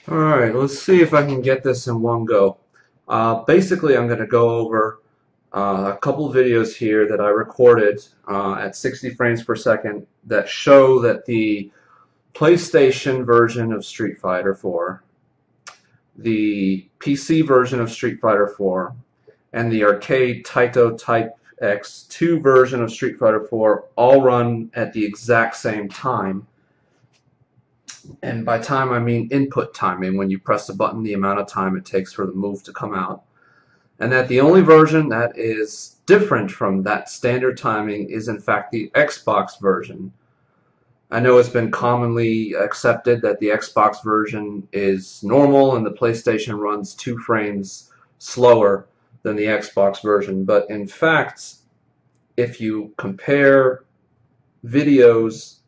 Alright, let's see if I can get this in one go. Basically, I'm going to go over a couple videos here that I recorded at 60 frames per second that show that the PlayStation version of Street Fighter 4, the PC version of Street Fighter 4, and the arcade Taito Type X2 version of Street Fighter 4 all run at the exact same time. And by time I mean input timing, when you press a button, the amount of time it takes for the move to come out. And that the only version that is different from that standard timing is in fact the Xbox version. I know it's been commonly accepted that the Xbox version is normal and the PlayStation runs 2 frames slower than the Xbox version, but in fact, if you compare videos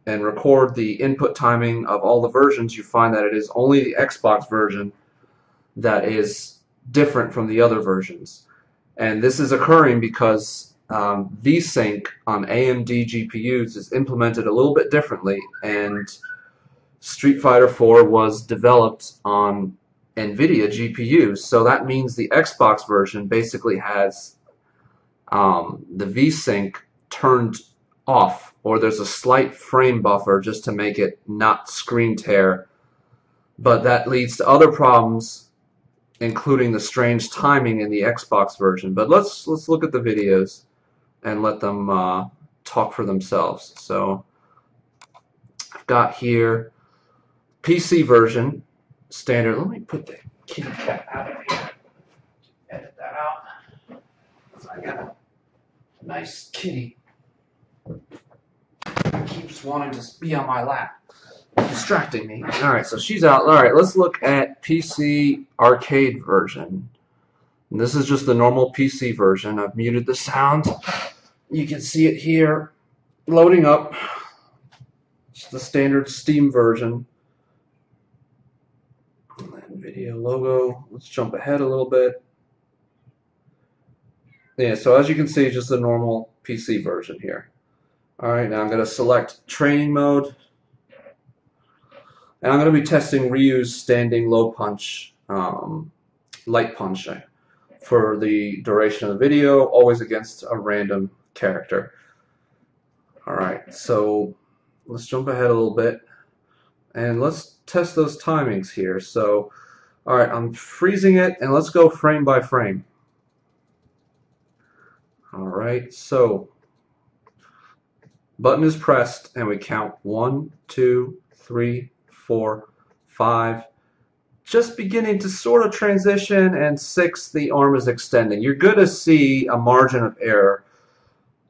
and record the input timing of all the versions, you find that it is only the Xbox version that is different from the other versions. And this is occurring because VSync on AMD GPUs is implemented a little bit differently, and Street Fighter 4 was developed on nvidia GPUs, so that means the Xbox version basically has the VSync turned off, or there's a slight frame buffer just to make it not screen tear, but that leads to other problems, including the strange timing in the Xbox version. But let's look at the videos and let them talk for themselves. So I've got here PC version standard. Let me put the kitty cat out of here. Edit that out. So I got a nice kitty. Keeps wanting to be on my lap, distracting me. Alright, so she's out. Alright, let's look at PC arcade version. And this is just the normal PC version. I've muted the sound. You can see it here loading up. It's the standard Steam version. NVIDIA logo. Let's jump ahead a little bit. Yeah, so as you can see, just the normal PC version here. Alright, now I'm going to select training mode, and I'm going to be testing Ryu's standing low punch, light punch for the duration of the video, always against a random character. Alright, so let's jump ahead a little bit, and let's test those timings here. So, alright, I'm freezing it, and let's go frame by frame. Alright, so button is pressed and we count 1, 2, 3, 4, 5, just beginning to sort of transition, and 6, the arm is extending. You're going to see a margin of error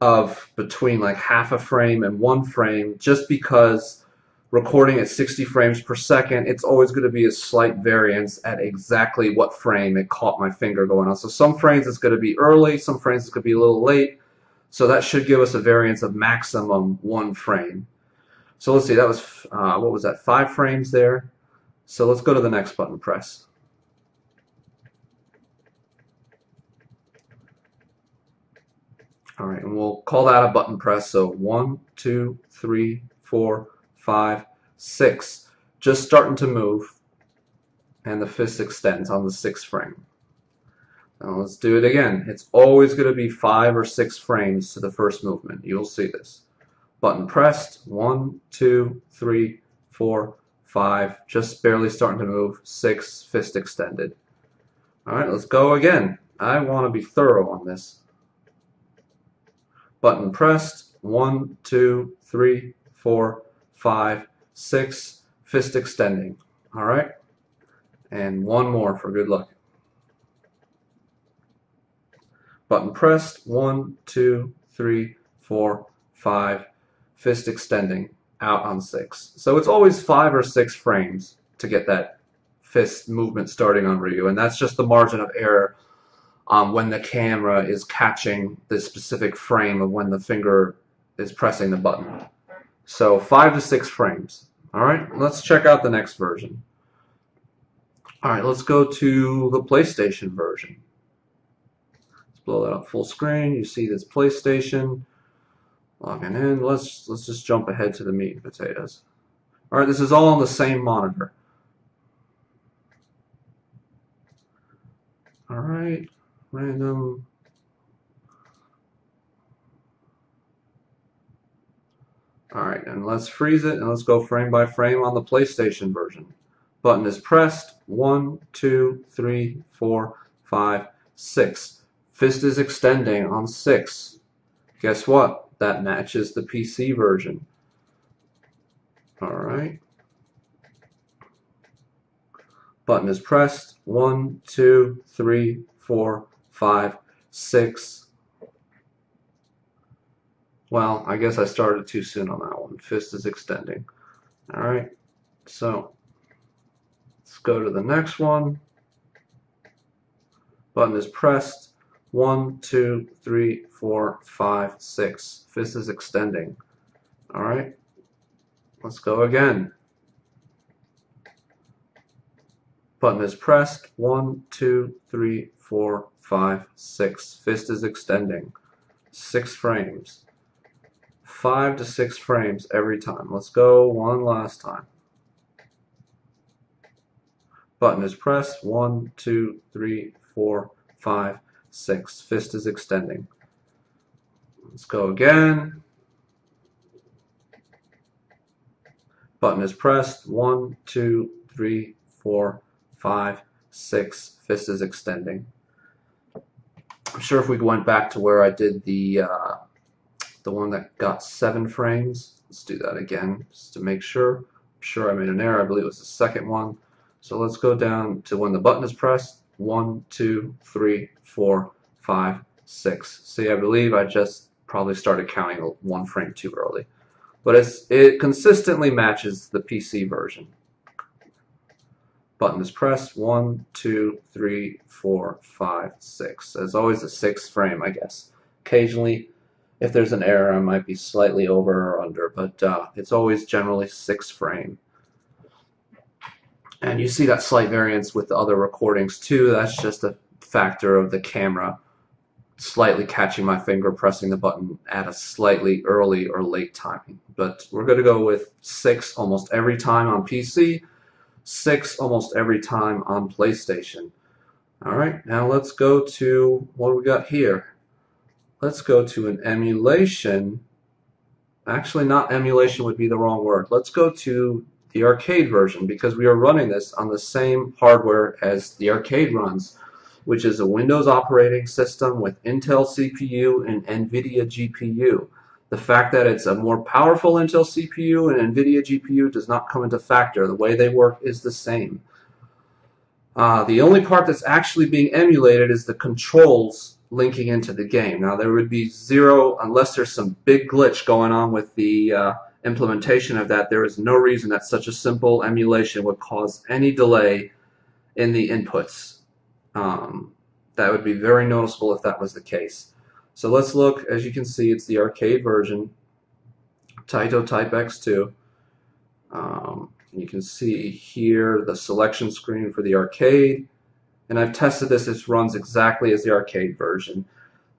of between like half a frame and 1 frame, just because recording at 60 frames per second, it's always going to be a slight variance at exactly what frame it caught my finger going on. So some frames it's going to be early, some frames it's going to be a little late. So that should give us a variance of maximum 1 frame. So let's see, that was, what was that, 5 frames there? So let's go to the next button press. Alright, and we'll call that a button press. So 1, 2, 3, 4, 5, 6. Just starting to move, and the fist extends on the 6th frame. Now let's do it again. It's always going to be 5 or 6 frames to the first movement. You'll see this. Button pressed. 1, 2, 3, 4, 5. Just barely starting to move. 6. Fist extended. Alright, let's go again. I want to be thorough on this. Button pressed. 1, 2, 3, 4, 5, 6. Fist extending. Alright. And 1 more for good luck. Button pressed, 1, 2, 3, 4, 5, fist extending, out on 6. So it's always 5 or 6 frames to get that fist movement starting on Ryu, and that's just the margin of error when the camera is catching the specific frame of when the finger is pressing the button. So 5 to 6 frames. Alright, let's check out the next version. Alright, let's go to the PlayStation version. Blow that up full screen. You see this PlayStation. Logging in. Let's just jump ahead to the meat and potatoes. All right, this is all on the same monitor. Alright, random. Alright, and let's freeze it and let's go frame by frame on the PlayStation version. Button is pressed. 1, 2, 3, 4, 5, 6. Fist is extending on 6. Guess what? That matches the PC version. Alright. Button is pressed. 1, 2, 3, 4, 5, 6. Well, I guess I started too soon on that one. Fist is extending. Alright, so let's go to the next one. Button is pressed. 1, 2, 3, 4, 5, 6. Fist is extending. Alright, let's go again. Button is pressed. 1, 2, 3, 4, 5, 6. Fist is extending. 6 frames. 5 to 6 frames every time. Let's go one last time. Button is pressed. 1, 2, 3, 4, 5, 6. Fist is extending. Let's go again. Button is pressed. 1, 2, 3, 4, 5, 6. Fist is extending. I'm sure if we went back to where I did the one that got 7 frames, let's do that again just to make sure. I'm sure I made an error. I believe it was the second one. So let's go down to when the button is pressed. 1, 2, 3, 4, 5, 6. See, I believe I just probably started counting 1 frame too early. But it consistently matches the PC version. Button is pressed. 1, 2, 3, 4, 5, 6. There's always a 6th frame, I guess. Occasionally, if there's an error, I might be slightly over or under, but it's always generally 6 frame. And you see that slight variance with the other recordings too. That's just a factor of the camera slightly catching my finger pressing the button at a slightly early or late timing. But we're going to go with 6 almost every time on PC, 6 almost every time on PlayStation. Alright, now let's go to what we got here. Let's go to an emulation. Actually, not emulation would be the wrong word. Let's go to the arcade version because we are running this on the same hardware as the arcade runs, which is a Windows operating system with Intel CPU and nvidia GPU. The fact that it's a more powerful Intel CPU and nvidia GPU does not come into factor. The way they work is the same. The only part that's actually being emulated is the controls linking into the game. Now there would be zero, unless there's some big glitch going on with the implementation of that, there is no reason that such a simple emulation would cause any delay in the inputs. That would be very noticeable if that was the case. So let's look. As you can see, it's the arcade version, Taito Type X2. You can see here the selection screen for the arcade. And I've tested this. It runs exactly as the arcade version.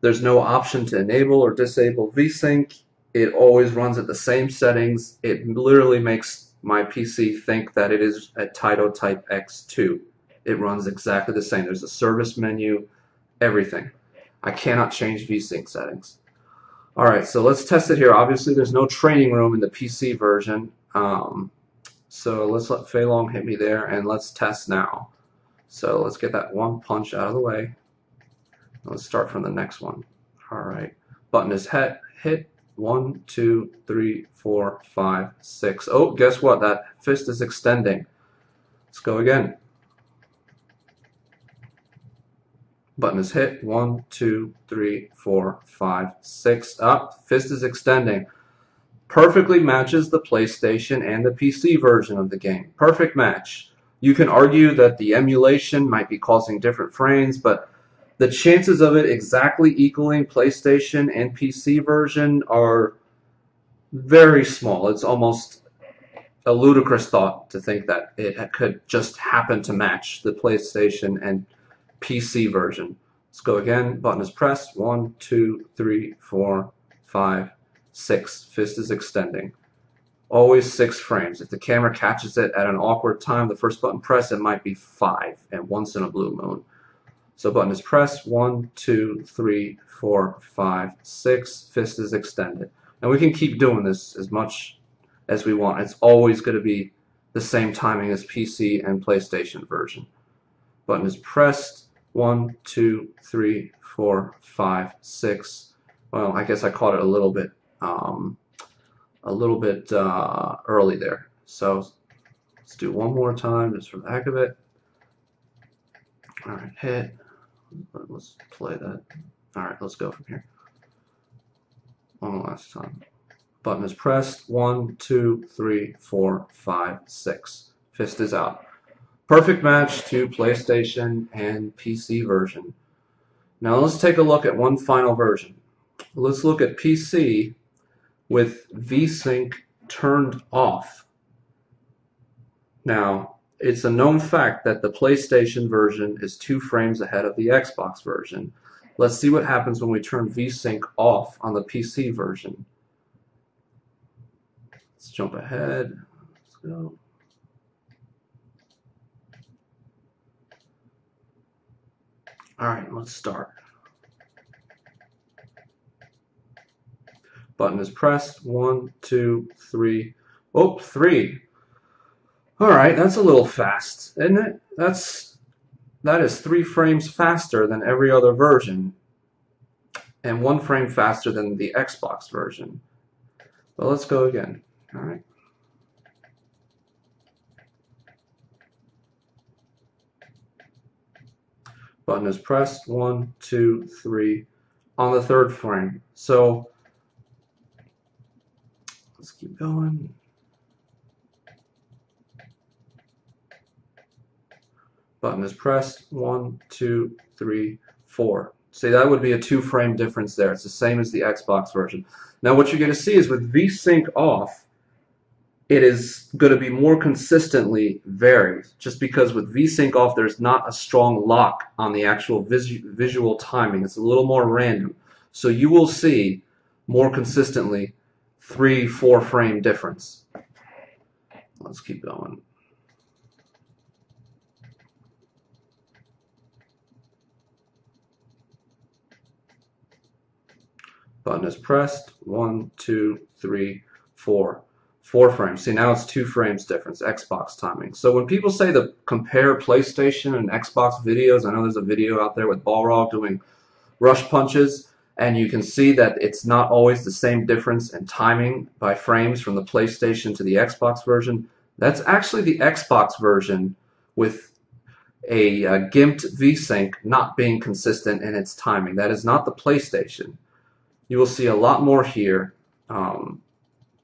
There's no option to enable or disable VSync. It always runs at the same settings. It literally makes my PC think that it is a Taito Type X2. It runs exactly the same. There's a service menu, everything. I cannot change VSync settings. Alright, so let's test it here. Obviously, there's no training room in the PC version. So let's let Fei Long hit me there, and let's test now. So let's get that one punch out of the way. Let's start from the next one. Alright, button is hit. 1, 2, 3, 4, 5, 6. Oh, guess what? That fist is extending. Let's go again. Button is hit. 1, 2, 3, 4, 5, 6. Up. Fist is extending. Perfectly matches the PlayStation and the PC version of the game. Perfect match. You can argue that the emulation might be causing different frames, but the chances of it exactly equaling PlayStation and PC version are very small. It's almost a ludicrous thought to think that it could just happen to match the PlayStation and PC version. Let's go again. Button is pressed. 1, 2, 3, 4, 5, 6. Fist is extending. Always 6 frames. If the camera catches it at an awkward time, the first button press, it might be 5, and once in a blue moon. So button is pressed, 1, 2, 3, 4, 5, 6, fist is extended. And we can keep doing this as much as we want. It's always going to be the same timing as PC and PlayStation version. Button is pressed, 1, 2, 3, 4, 5, 6. Well, I guess I caught it a little bit early there. So let's do one more time just for the heck of it. All right, hit. Let's play that. All right, let's go from here. One last time. Button is pressed. 1, 2, 3, 4, 5, 6. Fist is out. Perfect match to PlayStation and PC version. Now let's take a look at one final version. Let's look at PC with VSync turned off. Now, it's a known fact that the PlayStation version is 2 frames ahead of the Xbox version. Let's see what happens when we turn VSync off on the PC version. Let's jump ahead. Let's go. All right, let's start. Button is pressed. 1, 2, 3. Oh, 3. All right, that's a little fast, isn't it? That is 3 frames faster than every other version, and 1 frame faster than the Xbox version. But let's go again. All right. Button is pressed. 1, 2, 3 on the 3rd frame. So let's keep going. Button is pressed. 1, 2, 3, 4. See, that would be a 2 frame difference there. It's the same as the Xbox version. Now what you're going to see is with VSync off, it is going to be more consistently varied. Just because with VSync off, there's not a strong lock on the actual visual timing. It's a little more random. So you will see more consistently 3, 4 frame difference. Let's keep going. Button is pressed. 1, 2, 3, 4. 4 frames. See, now it's 2 frames difference, Xbox timing. So when people say to compare PlayStation and Xbox videos, I know there's a video out there with Balrog doing rush punches, and you can see that it's not always the same difference in timing by frames from the PlayStation to the Xbox version. That's actually the Xbox version with a gimped VSync not being consistent in its timing. That is not the PlayStation. You will see a lot more here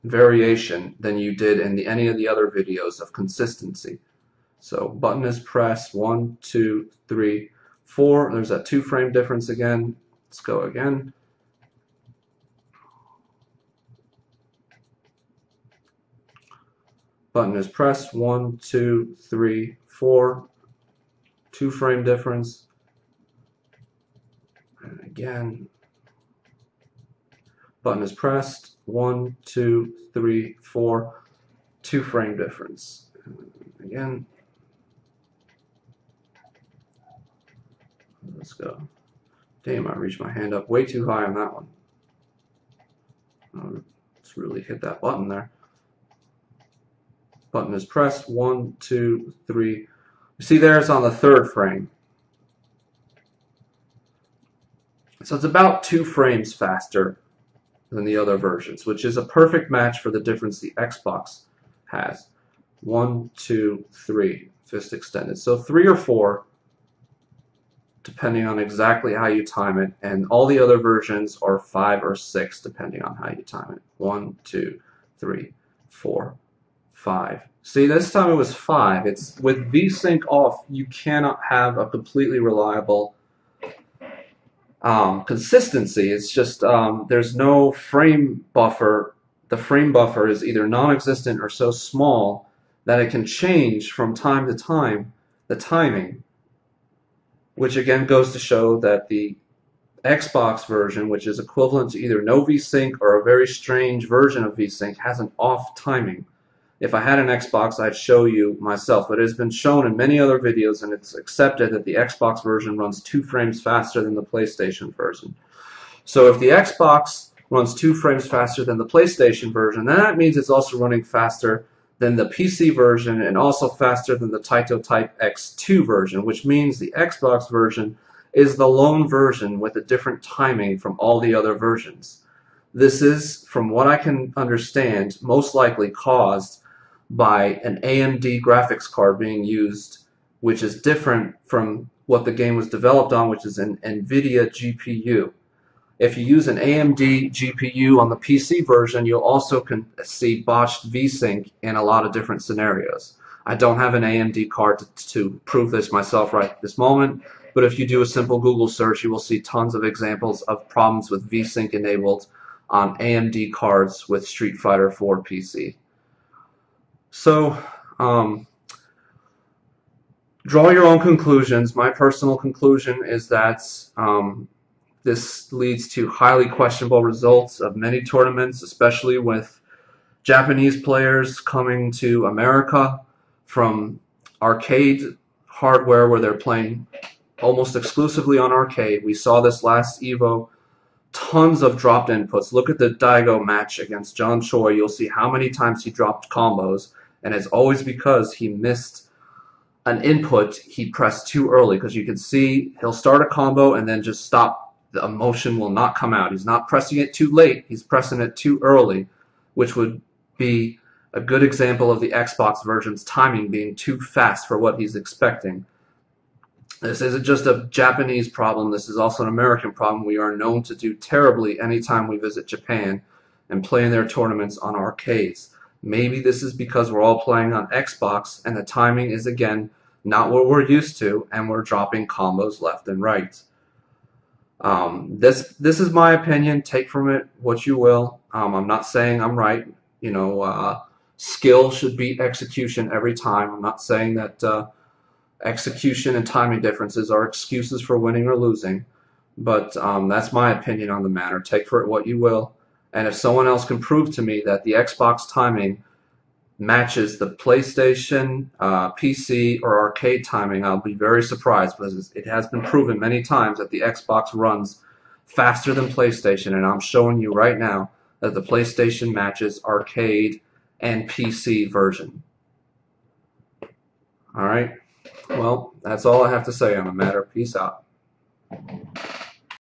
variation than you did in any of the other videos of consistency. So button is pressed. 1, 2, 3, 4. There's that 2 frame difference again. Let's go again. Button is pressed. 1, 2, 3, 4. 2 frame difference. And again. Button is pressed. 1, 2, 3, 4. 2 frame difference. Again. Let's go. Damn, I reached my hand up way too high on that one. Let's really hit that button there. Button is pressed. 1, 2, 3. You see there it's on the 3rd frame. So it's about 2 frames faster than the other versions, which is a perfect match for the difference the Xbox has. 1, 2, 3, fist extended. So 3 or 4, depending on exactly how you time it, and all the other versions are 5 or 6, depending on how you time it. 1, 2, 3, 4, 5. See, this time it was 5. It's with VSync off, you cannot have a completely reliable consistency. It's just there's no frame buffer. The frame buffer is either non-existent or so small that it can change from time to time the timing, which again goes to show that the Xbox version, which is equivalent to either no VSync or a very strange version of VSync, has an off timing. If I had an Xbox, I'd show you myself, but it has been shown in many other videos, and it's accepted that the Xbox version runs 2 frames faster than the PlayStation version. So if the Xbox runs 2 frames faster than the PlayStation version, then that means it's also running faster than the PC version and also faster than the Taito Type X2 version, which means the Xbox version is the lone version with a different timing from all the other versions. This is, from what I can understand, most likely caused by an AMD graphics card being used, which is different from what the game was developed on, which is an nvidia GPU. If you use an AMD GPU on the PC version, you'll also see botched VSync in a lot of different scenarios. I don't have an AMD card to prove this myself right at this moment, but if you do a simple Google search, you will see tons of examples of problems with VSync enabled on AMD cards with Street Fighter 4 PC. So, draw your own conclusions. My personal conclusion is that this leads to highly questionable results of many tournaments, especially with Japanese players coming to America from arcade hardware where they're playing almost exclusively on arcade. We saw this last EVO. Tons of dropped inputs. Look at the Daigo match against John Choi. You'll see how many times he dropped combos, and it's always because he missed an input he pressed too early, because you can see he'll start a combo and then just stop. The emotion will not come out. He's not pressing it too late. He's pressing it too early, which would be a good example of the Xbox version's timing being too fast for what he's expecting. This isn't just a Japanese problem. This is also an American problem. We are known to do terribly anytime we visit Japan and play in their tournaments on arcades. Maybe this is because we're all playing on Xbox and the timing is, again, not what we're used to, and we're dropping combos left and right. This is my opinion. Take from it what you will. I'm not saying I'm right. You know, skill should beat execution every time. I'm not saying that execution and timing differences are excuses for winning or losing, but that's my opinion on the matter. Take for it what you will. And if someone else can prove to me that the Xbox timing matches the PlayStation, PC, or arcade timing, I'll be very surprised, because it has been proven many times that the Xbox runs faster than PlayStation, and I'm showing you right now that the PlayStation matches arcade and PC version. Alright, well, that's all I have to say on the matter. Peace out.